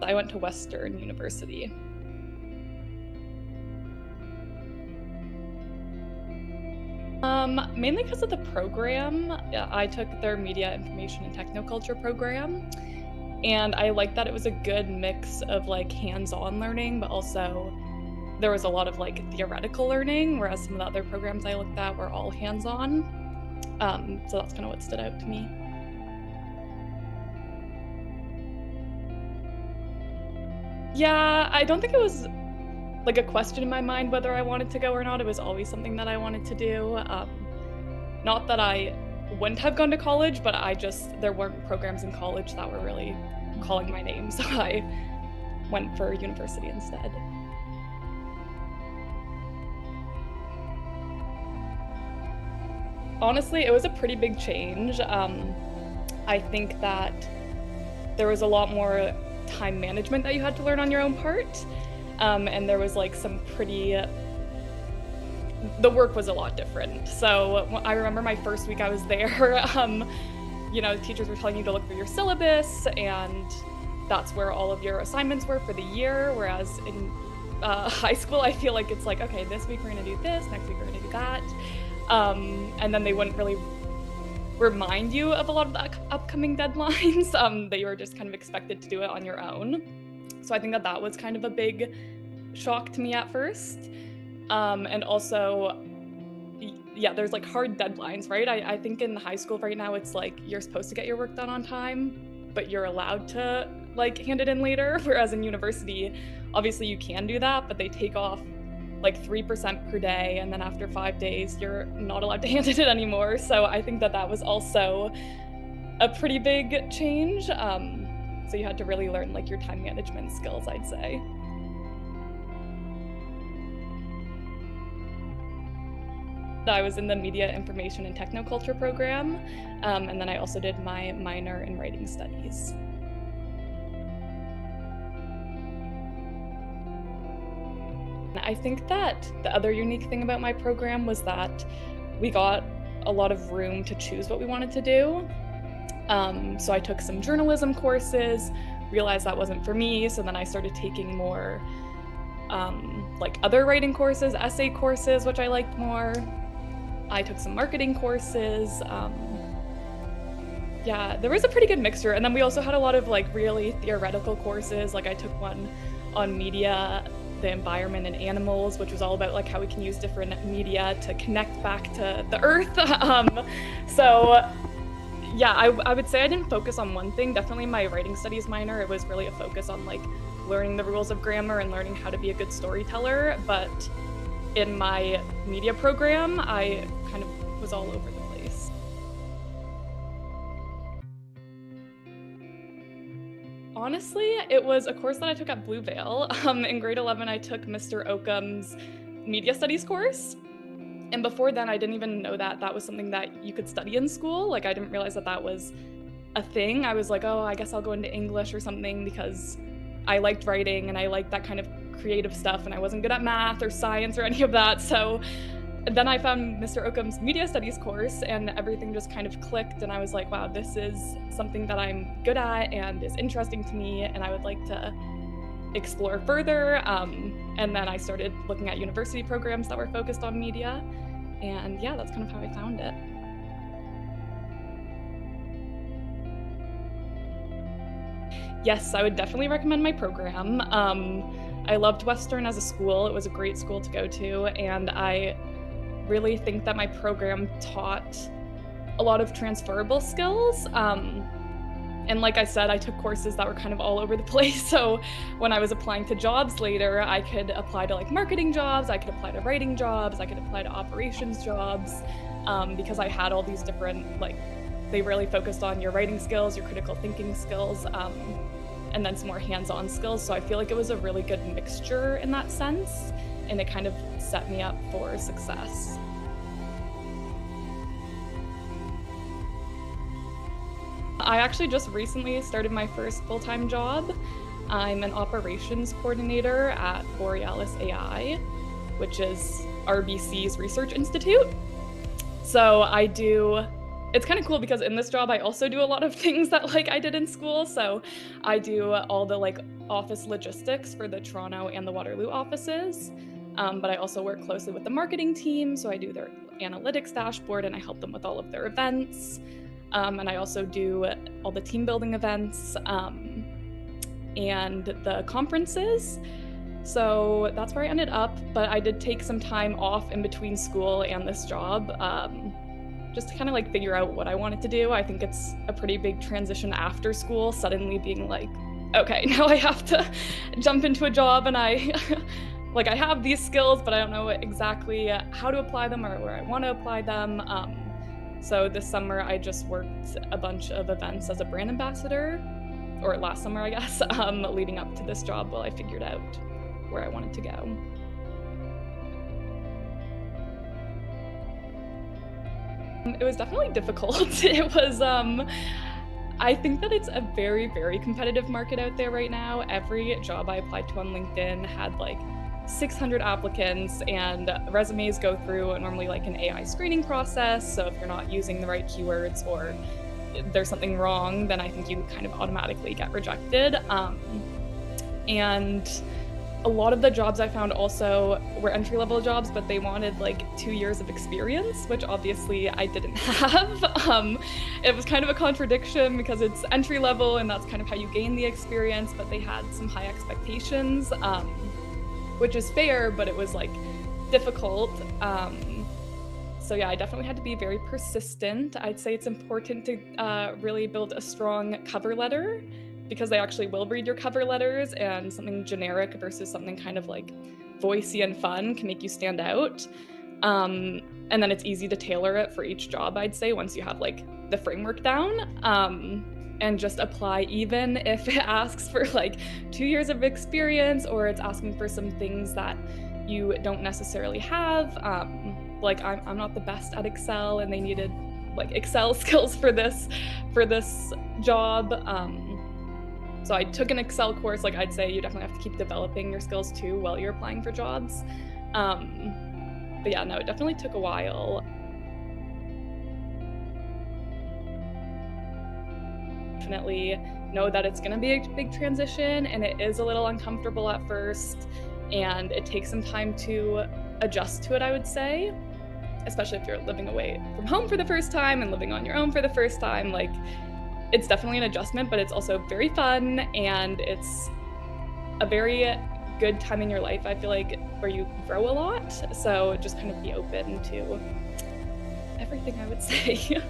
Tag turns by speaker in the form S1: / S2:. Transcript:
S1: I went to Western University. Mainly because of the program. Yeah, I took their Media Information and Technoculture program, and I liked that it was a good mix of like hands-on learning, but also there was a lot of like theoretical learning, whereas some of the other programs I looked at were all hands-on. So that's kind of what stood out to me. Yeah, I don't think it was like a question in my mind whether I wanted to go or not. It was always something that I wanted to do. Not that I wouldn't have gone to college, but there weren't programs in college that were really calling my name, so I went for university instead. Honestly, it was a pretty big change. I think that there was a lot more time management that you had to learn on your own part. And there was like the work was a lot different. So I remember my first week I was there, the teachers were telling you to look through your syllabus, and that's where all of your assignments were for the year. Whereas in high school, I feel like it's like, okay, this week we're gonna do this, next week we're gonna do that. And then they wouldn't really remind you of a lot of the upcoming deadlines, that you were just kind of expected to do it on your own. So I think that was kind of a big shock to me at first. And also, yeah, there's like hard deadlines, right? I think in high school right now, it's like you're supposed to get your work done on time, but you're allowed to like hand it in later. Whereas in university, obviously you can do that, but they take off like 3% per day. And then after 5 days, you're not allowed to hand it in anymore. So I think that was also a pretty big change. So you had to really learn like your time management skills, I'd say. I was in the Media Information and Technoculture program, and then I also did my minor in writing studies. I think that the other unique thing about my program was that we got a lot of room to choose what we wanted to do. So I took some journalism courses, realized that wasn't for me, so then I started taking more like other writing courses, essay courses, which I liked more. I took some marketing courses. Yeah, there was a pretty good mixture. And then we also had a lot of like really theoretical courses. Like I took one on media, the environment and animals, which was all about like how we can use different media to connect back to the earth. So yeah, I would say I didn't focus on one thing. Definitely my writing studies minor, it was really a focus on like learning the rules of grammar and learning how to be a good storyteller. But in my media program, I kind of was all over the place. Honestly, it was a course that I took at Blue Veil. In grade 11, I took Mr. Oakham's media studies course. And before then, I didn't even know that was something that you could study in school. Like, I didn't realize that was a thing. I was like, oh, I guess I'll go into English or something because I liked writing and I liked that kind of creative stuff, and I wasn't good at math or science or any of that. So then I found Mr. Oakham's media studies course, and everything just kind of clicked, and I was like, wow, this is something that I'm good at and is interesting to me, and I would like to explore further. And then I started looking at university programs that were focused on media, and yeah, that's kind of how I found it. Yes, I would definitely recommend my program. I loved Western as a school. It was a great school to go to, and I really think that my program taught a lot of transferable skills. And like I said, I took courses that were kind of all over the place. So when I was applying to jobs later, I could apply to like marketing jobs, I could apply to writing jobs, I could apply to operations jobs, because I had all these different, like, they really focused on your writing skills, your critical thinking skills, and then some more hands-on skills. So I feel like it was a really good mixture in that sense, and it kind of set me up for success. I actually just recently started my first full-time job. I'm an operations coordinator at Borealis AI, which is RBC's research institute. So I do It's kind of cool because in this job, I also do a lot of things that like I did in school. So I do all the like office logistics for the Toronto and the Waterloo offices. But I also work closely with the marketing team. So I do their analytics dashboard and I help them with all of their events. And I also do all the team building events and the conferences. So that's where I ended up. But I did take some time off in between school and this job. Just to kind of like figure out what I wanted to do. I think it's a pretty big transition after school, suddenly being like, okay, now I have to jump into a job and I like I have these skills, but I don't know exactly how to apply them or where I want to apply them. So this summer I just worked a bunch of events as a brand ambassador, or last summer, I guess, leading up to this job while I figured out where I wanted to go. It was definitely difficult. It was, I think that it's a very, very competitive market out there right now. Every job I applied to on LinkedIn had like 600 applicants, and resumes go through normally like an AI screening process. So if you're not using the right keywords or there's something wrong, then I think you kind of automatically get rejected. And a lot of the jobs I found also were entry-level jobs, but they wanted like 2 years of experience, which obviously I didn't have. It was kind of a contradiction because it's entry-level and that's kind of how you gain the experience, but they had some high expectations, which is fair, but it was like difficult. So yeah, I definitely had to be very persistent. I'd say it's important to really build a strong cover letter, because they actually will read your cover letters, and something generic versus something kind of like voicey and fun can make you stand out. And then it's easy to tailor it for each job, I'd say, once you have like the framework down. And just apply even if it asks for like 2 years of experience or it's asking for some things that you don't necessarily have. Like I'm not the best at Excel and they needed like Excel skills for this job. So I took an Excel course. Like I'd say you definitely have to keep developing your skills too while you're applying for jobs. But yeah, no, it definitely took a while. Definitely know that it's gonna be a big transition and it is a little uncomfortable at first and it takes some time to adjust to it, I would say, especially if you're living away from home for the first time and living on your own for the first time. Like, it's definitely an adjustment, but it's also very fun and it's a very good time in your life, I feel like, where you grow a lot. So just kind of be open to everything, I would say.